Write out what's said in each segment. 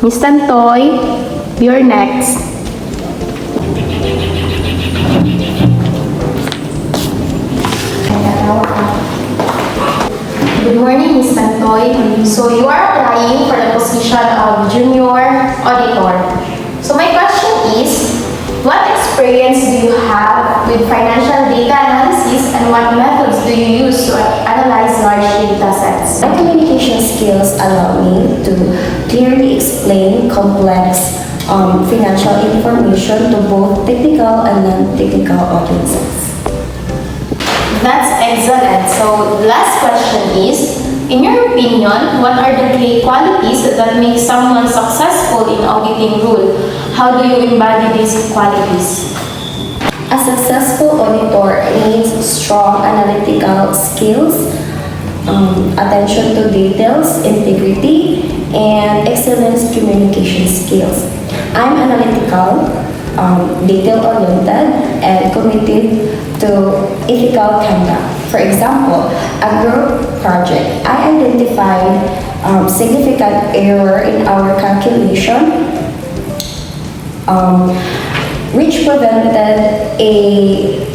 Miss Tantoy, you're next. Good morning, Ms. Tantoy. So you are applying for the position of junior auditor. So my question is, what experience do you have with financial data analysis and what methods do you use to analyze large data sets? My communication skills allow me to clearly explain complex financial information to both technical and non-technical audiences. That's excellent. So last question is, in your opinion, what are the key qualities that make someone successful in auditing role? How do you embody these qualities? A successful auditor needs strong analytical skills, attention to details, integrity, and excellent communication skills. I'm analytical, detail-oriented, and committed to ethical conduct. For example, a group project, I identified significant error in our calculation, which prevented a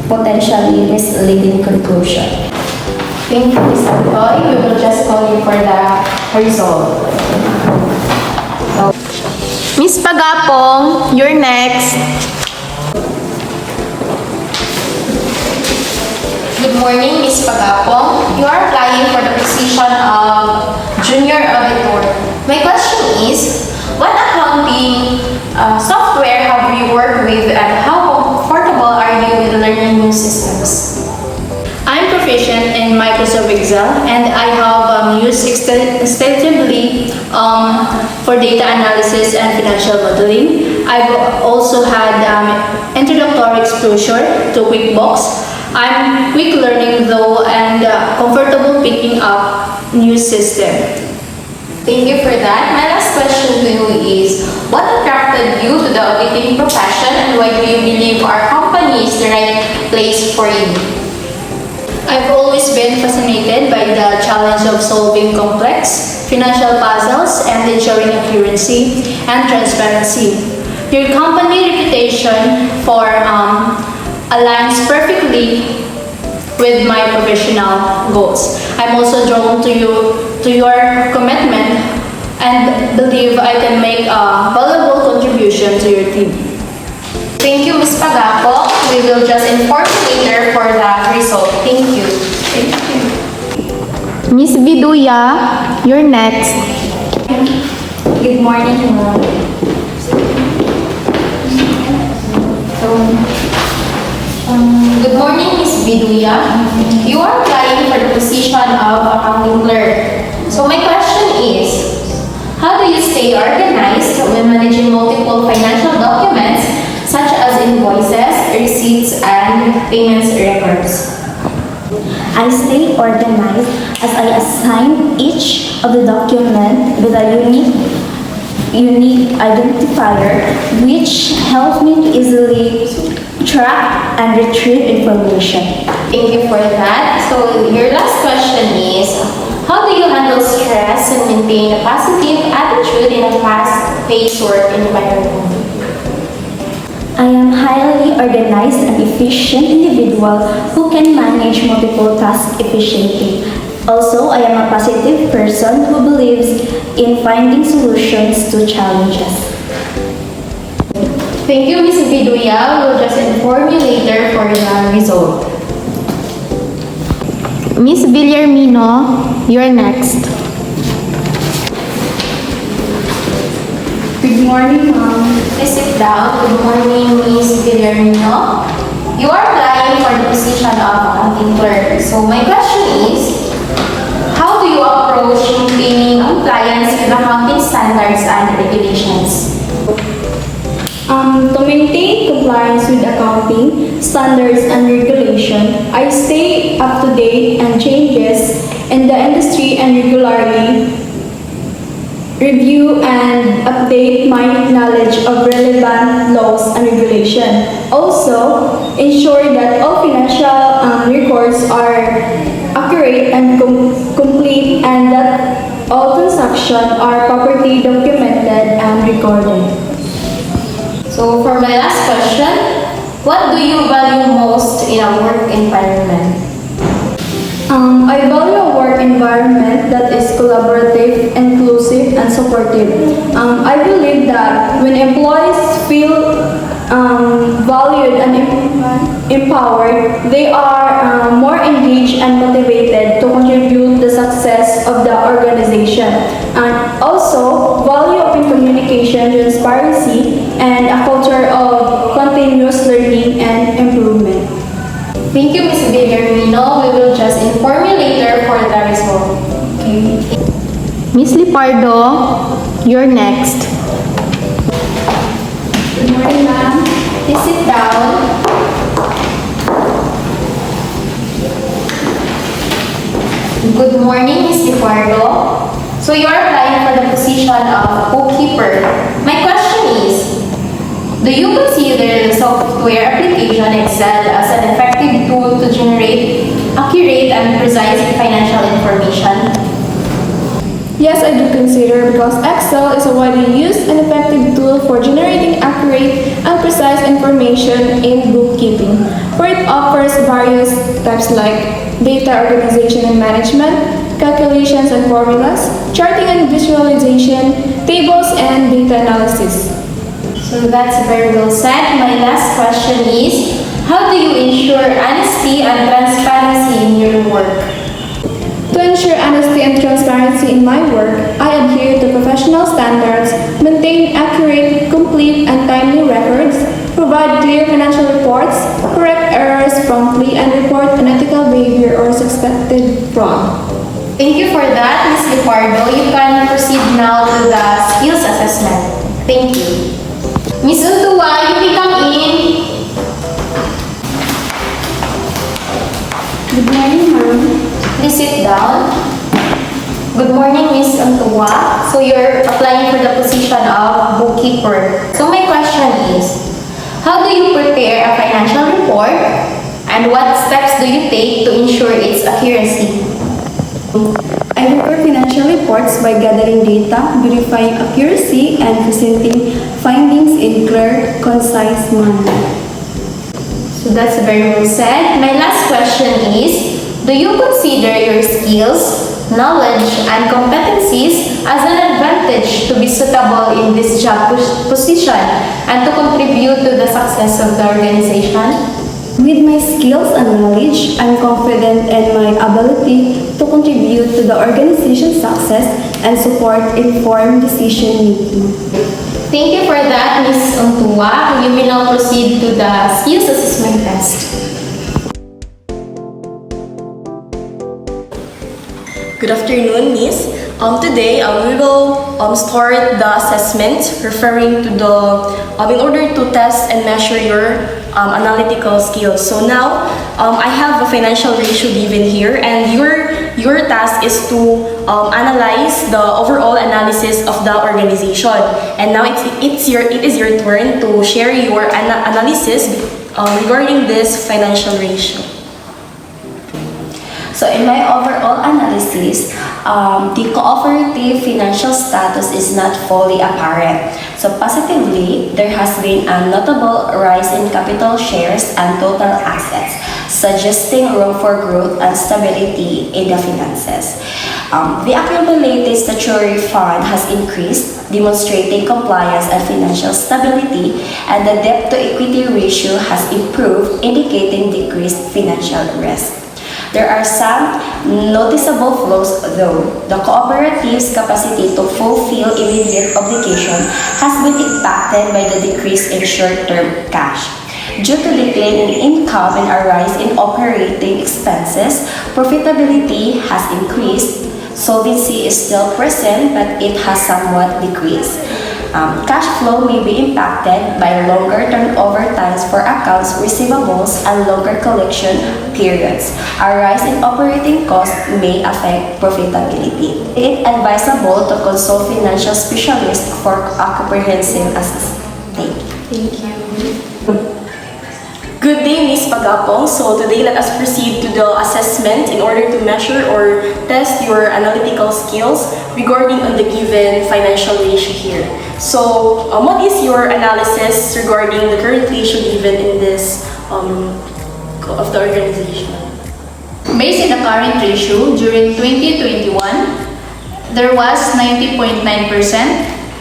potentially misleading conclusion. Thank you, Ms. Tantoy. We will just call you for the result. Miss Pagapong, you're next. Good morning, Ms. Pagapong. You are applying for the position of junior auditor. My question is, what accounting software have you worked with and how comfortable are you with learning new systems? I'm proficient in Microsoft Excel and I have used extensively for data analysis and financial modeling. I've also had introductory exposure to QuickBooks. I'm quick learning though and comfortable picking up new system. Thank you for that. My last question to you is, what attracted you to the auditing profession and why do you believe our company is the right place for you? I've always been fascinated by the challenge of solving complex financial puzzles and ensuring accuracy and transparency. Your company reputation aligns perfectly with my professional goals. I'm also drawn to your commitment and believe I can make a valuable contribution to your team. Thank you, Ms. Pagapo. We will just inform you later for the result. Thank you. Thank you. Miss Biduya, you're next. Good morning, ma'am. Good morning, Ms. Biduya. You are applying for the position of accounting clerk. So my question is, how do you stay organized when managing multiple financial documents such as invoices, receipts, and payments records? I stay organized as I assign each of the document with a unique identifier which helps me to easily track and retrieve information. Thank you for that. So your last question is, how do you handle stress and maintain a positive attitude in a fast-paced work environment? I am highly organized and efficient individual who can manage multiple tasks efficiently. Also, I am a positive person who believes in finding solutions to challenges. Thank you, Ms. Biduya. We'll just inform you later for the result. Miss Villarmino, you're next. Good morning, ma'am. Please sit down. Good morning, Ms. Villarmino. You are applying for the position of accounting clerk. So my question is, how do you approach maintaining compliance with accounting standards and regulations? To maintain compliance with accounting standards and regulation, I stay up to date on changes in the industry and regularly review and update my knowledge of relevant laws and regulation. Also, ensure that all financial records are accurate and complete and that all transactions transaction are properly documented and recorded. So for my last question, what do you value most in a work environment? I value a work environment that is collaborative, inclusive, and supportive. I believe that when employees feel valued and empowered, they are more engaged and motivated to contribute to the success of the organization. And also, value open communication, transparency, and a culture of continuous learning and improvement. Thank you, Ms. Villarmino. We will just inform you later for the result. Okay. Miss Lipardo, you're next. Good morning, ma'am. Please sit down. Good morning, Ms. Lipardo. So you are applying for the position of bookkeeper. My question is, do you consider the software application Excel as an effective tool to generate accurate and precise financial information? Yes, I do consider because Excel is a widely used and effective tool for generating accurate and precise information in bookkeeping. For it offers various types like data organization and management, calculations and formulas, charting and visualization, tables, and data analysis. So that's very well said. My last question is, how do you ensure honesty and transparency in your work? To ensure honesty and transparency in my work, I adhere to professional standards, maintain accurate, complete, and timely records, provide clear financial reports, correct errors promptly, and report unethical behavior or suspected fraud. Thank you for that, Ms. Lipardo. You can proceed now to the skills assessment. Thank you. Ms. Untua, you may come in. Good morning, ma'am. Please sit down. Good morning, Ms. Untua. So you're applying for the position of bookkeeper. So my question is, how do you prepare a financial report and what steps do you take to ensure its accuracy? I prepare financial reports by gathering data, verifying accuracy, and presenting findings in clear, concise manner. So that's very well said. My last question is, do you consider your skills, knowledge, and competencies as an advantage to be suitable in this job position and to contribute to the success of the organization? With my skills and knowledge, I'm confident in my ability to contribute to the organization's success and support informed decision making. Thank you for that, Ms. Untua. You may now proceed to the skills assessment test. Good afternoon, Miss. Today we will start the assessment referring to the in order to test and measure your analytical skills. So now I have a financial ratio given here, and your task is to analyze the overall analysis of the organization. And now it is your turn to share your analysis regarding this financial ratio. So in my overall analysis, the cooperative financial status is not fully apparent. So positively, there has been a notable rise in capital shares and total assets, suggesting room for growth and stability in the finances. The accumulated statutory fund has increased, demonstrating compliance and financial stability, and the debt-to-equity ratio has improved, indicating decreased financial risk. There are some noticeable flaws though. The cooperative's capacity to fulfill immediate obligation has been impacted by the decrease in short-term cash. Due to decline in income and a rise in operating expenses, profitability has increased. Solvency is still present, but it has somewhat decreased. Cash flow may be impacted by longer turnover times for accounts receivables and longer collection periods. A rise in operating costs may affect profitability. It is advisable to consult financial specialists for a comprehensive assessment. Thank you. Good day, Ms. Pagapong. So today, let us proceed to the assessment in order to measure or test your analytical skills regarding on the given financial ratio here. So, what is your analysis regarding the current ratio given in this of the organization? Based on the current ratio, during 2021, there was 90.9%.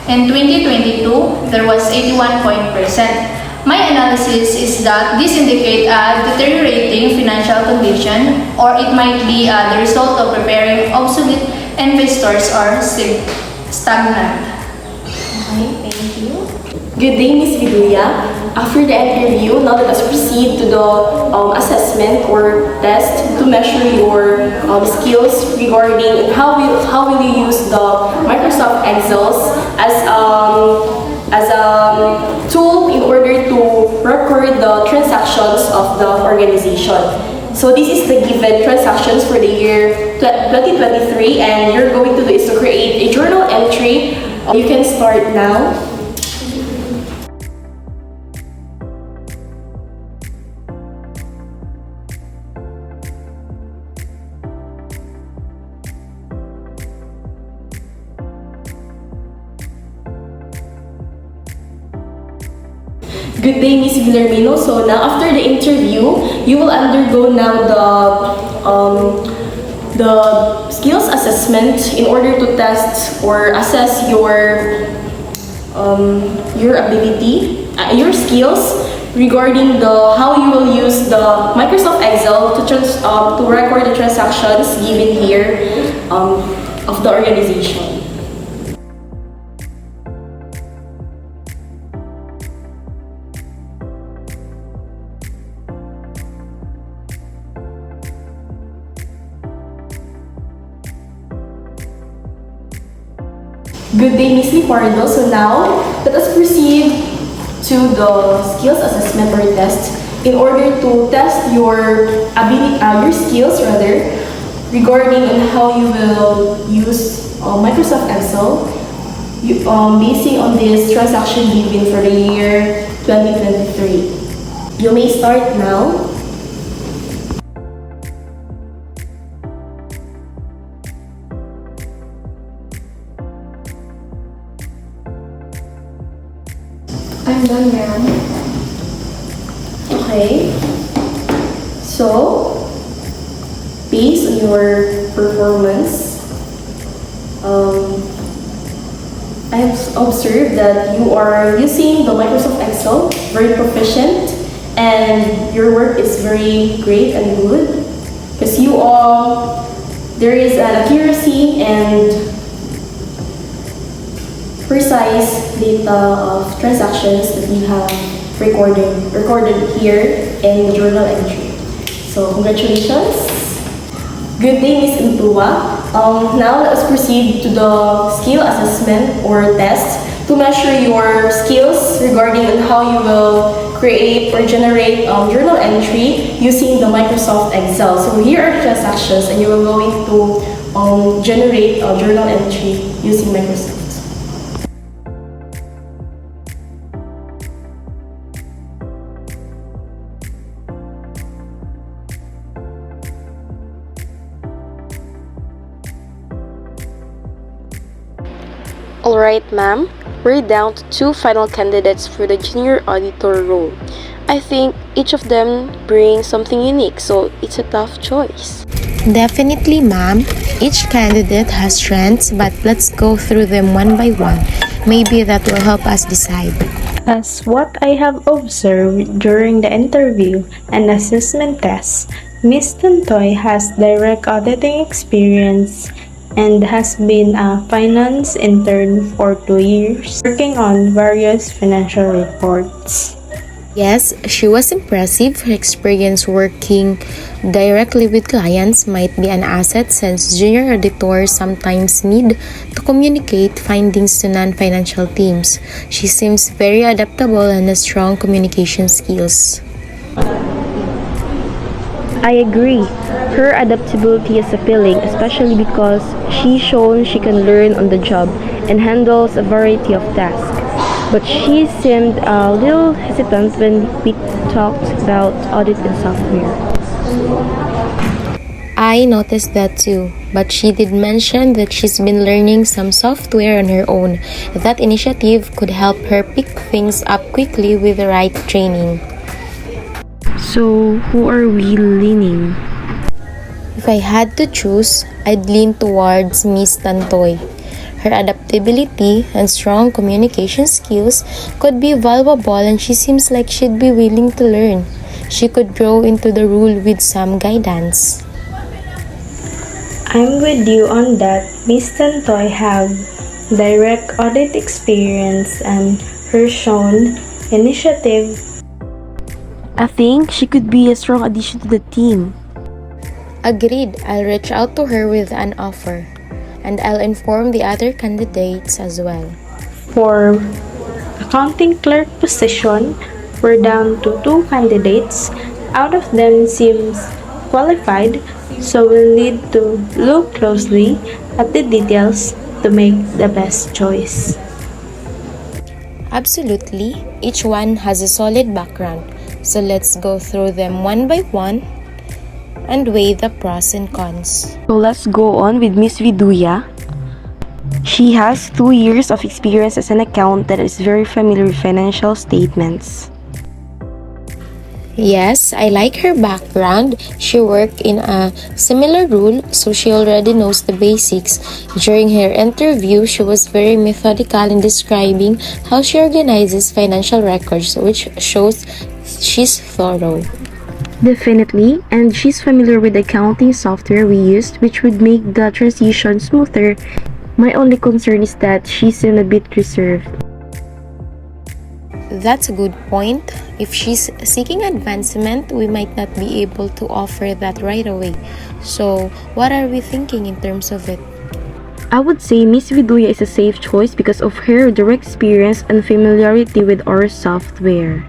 In 2022, there was 81%. My analysis is that this indicates a deteriorating financial condition, or it might be the result of preparing obsolete investors or stagnant. Okay, thank you. Good day, Ms. Viduya. After the interview, now let us proceed to the assessment or test to measure your skills regarding how will you use the Microsoft Excel as a tool in order to record the transactions of the organization. So this is the given transactions for the year 2023, and you're going to do is to create a journal entry. You can start now. Good day, Ms. Villarmino. So now after the interview, you will undergo now the skills assessment in order to test or assess your ability, your skills regarding how you will use the Microsoft Excel to record the transactions given here of the organization. Good day, Ms. Lipardo. So now, let us proceed to the skills assessment or test in order to test your ability, your skills rather, regarding on how you will use Microsoft Excel, basing on this transaction given for the year 2023. You may start now. I'm done, ma'am. Okay. So, based on your performance, I have observed that you are using the Microsoft Excel very proficient, and your work is very great and good because there is an accuracy and precise data of transactions that you have recorded here in the journal entry. So congratulations. Good day, Ms. Intua. Now let us proceed to the skill assessment or test to measure your skills regarding on how you will create or generate journal entry using the Microsoft Excel. So here are the transactions, and you are going to generate a journal entry using Microsoft. Alright, ma'am. We're down to 2 final candidates for the junior auditor role. I think each of them brings something unique, so it's a tough choice. Definitely, ma'am. Each candidate has strengths, but let's go through them one by one. Maybe that will help us decide. As what I have observed during the interview and assessment test, Ms. Tantoy has direct auditing experience and has been a finance intern for 2 years, working on various financial reports. Yes, she was impressive. Her experience working directly with clients might be an asset since junior auditors sometimes need to communicate findings to non-financial teams. She seems very adaptable and has strong communication skills. I agree. Her adaptability is appealing, especially because she's shown she can learn on the job and handles a variety of tasks. but she seemed a little hesitant when we talked about audit and software. I noticed that too, but she did mention that she's been learning some software on her own. That initiative could help her pick things up quickly with the right training. So, who are we leaning? If I had to choose, I'd lean towards Miss Tantoy. Her adaptability and strong communication skills could be valuable, and she seems like she'd be willing to learn. She could grow into the role with some guidance. I'm with you on that. Miss Tantoy have direct audit experience and her shown initiative. I think she could be a strong addition to the team. Agreed, I'll reach out to her with an offer, and I'll inform the other candidates as well. For accounting clerk position, we're down to 2 candidates. Out of them seems qualified, so we'll need to look closely at the details to make the best choice. Absolutely, each one has a solid background, so let's go through them one by one and weigh the pros and cons. So let's go on with Miss Viduya. She has 2 years of experience as an accountant that is very familiar with financial statements. Yes, I like her background. She worked in a similar role, so she already knows the basics. During her interview, she was very methodical in describing how she organizes financial records, which shows she's thorough. Definitely, and she's familiar with the accounting software we used, which would make the transition smoother. My only concern is that she seemed a bit reserved. That's a good point. If she's seeking advancement, we might not be able to offer that right away. So, what are we thinking in terms of it? I would say Miss Viduya is a safe choice because of her direct experience and familiarity with our software.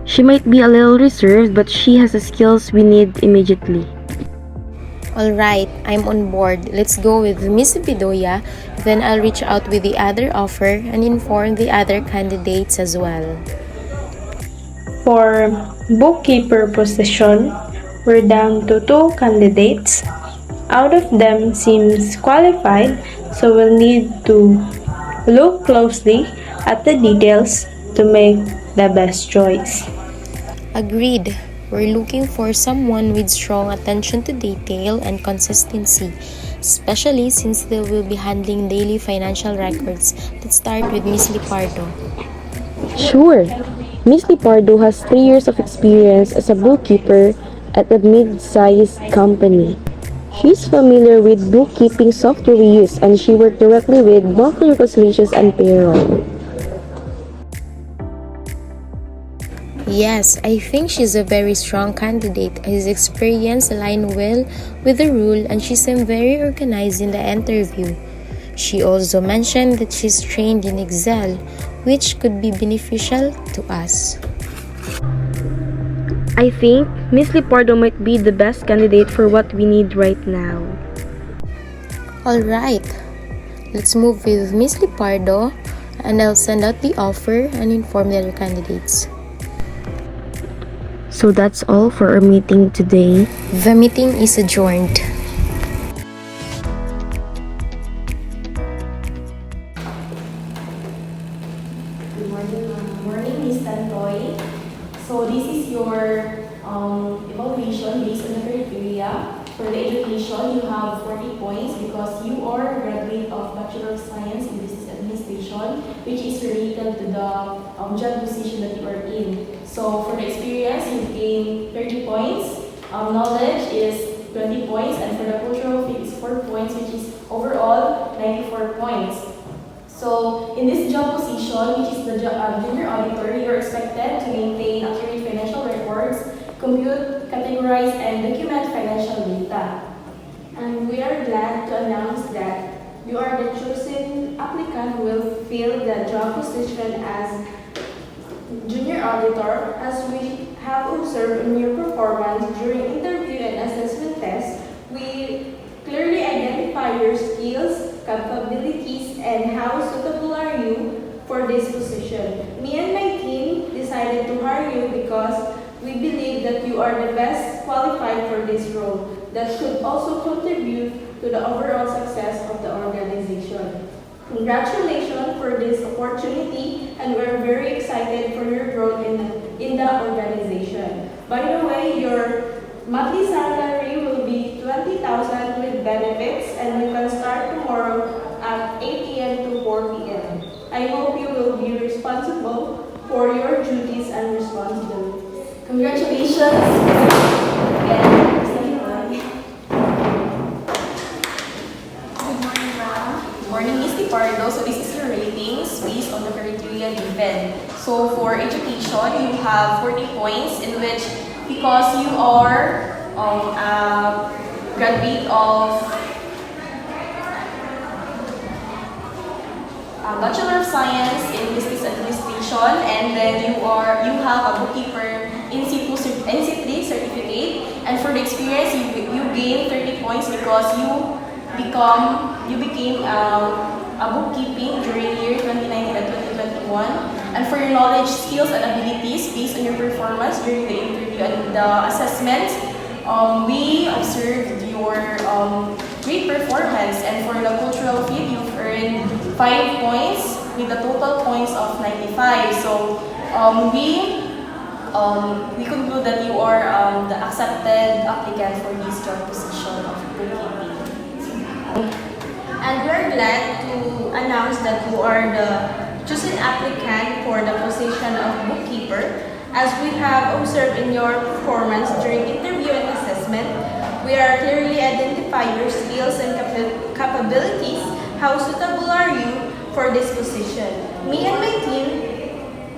She might be a little reserved, but she has the skills we need immediately. Alright, I'm on board. Let's go with Miss Bidoya. Then I'll reach out with the other offer and inform the other candidates as well. For bookkeeper position, we're down to 2 candidates. Out of them seems qualified, so we'll need to look closely at the details to make the best choice. Agreed. We're looking for someone with strong attention to detail and consistency, especially since they will be handling daily financial records. Let's start with Miss Lipardo. Sure. Miss Lipardo has 3 years of experience as a bookkeeper at a mid-sized company. She's familiar with bookkeeping software we use, and she worked directly with monthly reconciliations and payroll. Yes, I think she's a very strong candidate. His experience aligned well with the role, and she seemed very organized in the interview. She also mentioned that she's trained in Excel, which could be beneficial to us. I think Miss Lipardo might be the best candidate for what we need right now. Alright, let's move with Miss Lipardo, and I'll send out the offer and inform the other candidates. So that's all for our meeting today. The meeting is adjourned. Good morning, Ms. Tantoy. So this is your evaluation based on the criteria. For the education, you have 40 points because you are a graduate of Bachelor of Science in Business Administration, which is related to the job position that you are in. So for the experience, you gain 30 points. Knowledge is 20 points, and for the cultural fit is 4 points, which is overall 94 points. So in this job position, which is the junior auditor, you're expected to maintain accurate financial records, compute, categorize, and document financial data. And we are glad to announce that you are the chosen applicant who will fill the job position as junior auditor. As we have observed in your performance during interview and assessment tests, we clearly identify your skills, capabilities, and how suitable are you for this position. you are the best qualified for this role that could also contribute to the overall success of the organization. Congratulations for this opportunity, and we're very excited for your growth in the organization. By the way, your monthly salary will be 20,000 with benefits, and you can start tomorrow at 8 a.m. to 4 p.m. I hope you will be responsible for your duties and responsibilities. Congratulations! Good morning, Ms. Pardo. So this is your ratings based on the criteria given. So for education, you have 40 points, in which because you are a graduate of Bachelor of Science in Business Administration, and then you have a bookkeeper NC3 certificate, and for the experience you gain 30 points because you became a bookkeeping during year 2019 and 2021, and for your knowledge, skills, and abilities based on your performance during the interview and the assessment, we observed your great performance, and for the cultural fit, you've earned 5 points with a total points of 95. So we conclude that you are the accepted applicant for this job position of bookkeeping. And we're glad to announce that you are the chosen applicant for the position of bookkeeper. As we have observed in your performance during interview and assessment, we are clearly identify your skills and capabilities. How suitable are you for this position? Me and my team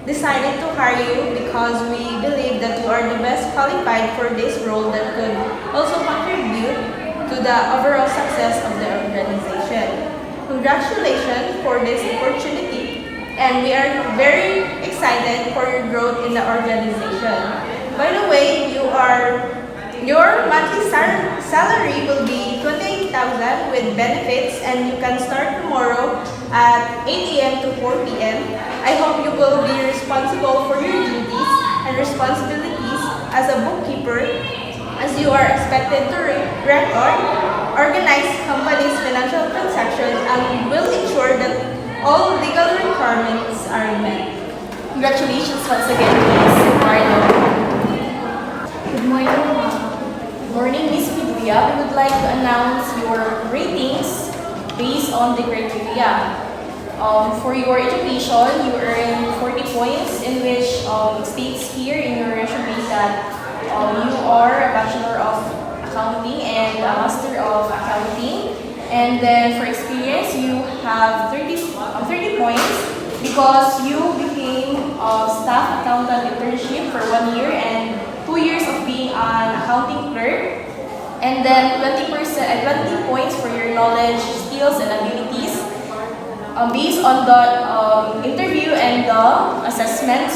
decided to hire you because we believe that you are the best qualified for this role that could also contribute to the overall success of the organization. Congratulations for this opportunity, and we are very excited for your growth in the organization. By the way, your monthly salary will be 28,000 with benefits, and you can start tomorrow at 8 a.m. to 4 p.m. I hope you will be responsible for your duties and responsibilities as a bookkeeper, as you are expected to record, organize company's financial transactions, and will ensure that all legal requirements are met. Congratulations once again, Ms. Pardo. Good morning, ma'am. Morning, Ms. Piduya. We would like to announce your ratings based on the criteria. For your education, you earn 40 points, in which it states here in your resume that you are a Bachelor of Accounting and a Master of Accounting. And then for experience, you have 30 points because you became a staff accountant internship for 1 year and 2 years of being an accounting clerk. And then 20 points for your knowledge, skills, and abilities based on the interview and the assessment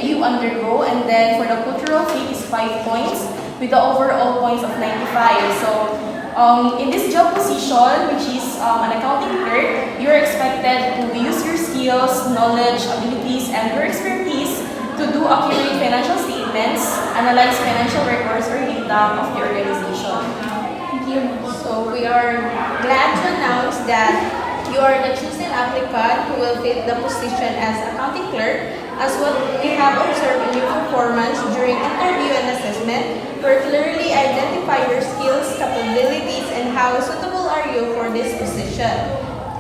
you undergo. And then for the cultural fit is 5 points with the overall points of 95. So in this job position, which is an accounting clerk, you're expected to use your skills, knowledge, abilities, and your expertise to do accurate financial statements, analyze financial records or data of the organization. Thank you. So we are glad to announce that you are the chosen applicant who will fit the position as accounting clerk. As what we have observed in your performance during interview and assessment, we clearly identify your skills, capabilities, and how suitable are you for this position.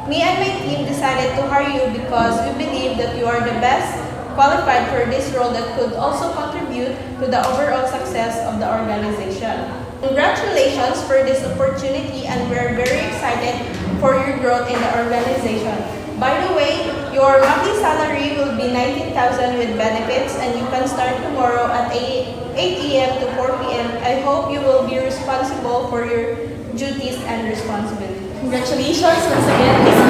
Me and my team decided to hire you because we believe that you are the best qualified for this role that could also contribute to the overall success of the organization. Congratulations for this opportunity, and we're very excited for your growth in the organization. By the way, your monthly salary will be 19,000 with benefits, and you can start tomorrow at 8 a.m. to 4 p.m. I hope you will be responsible for your duties and responsibilities. Congratulations once again, Ms.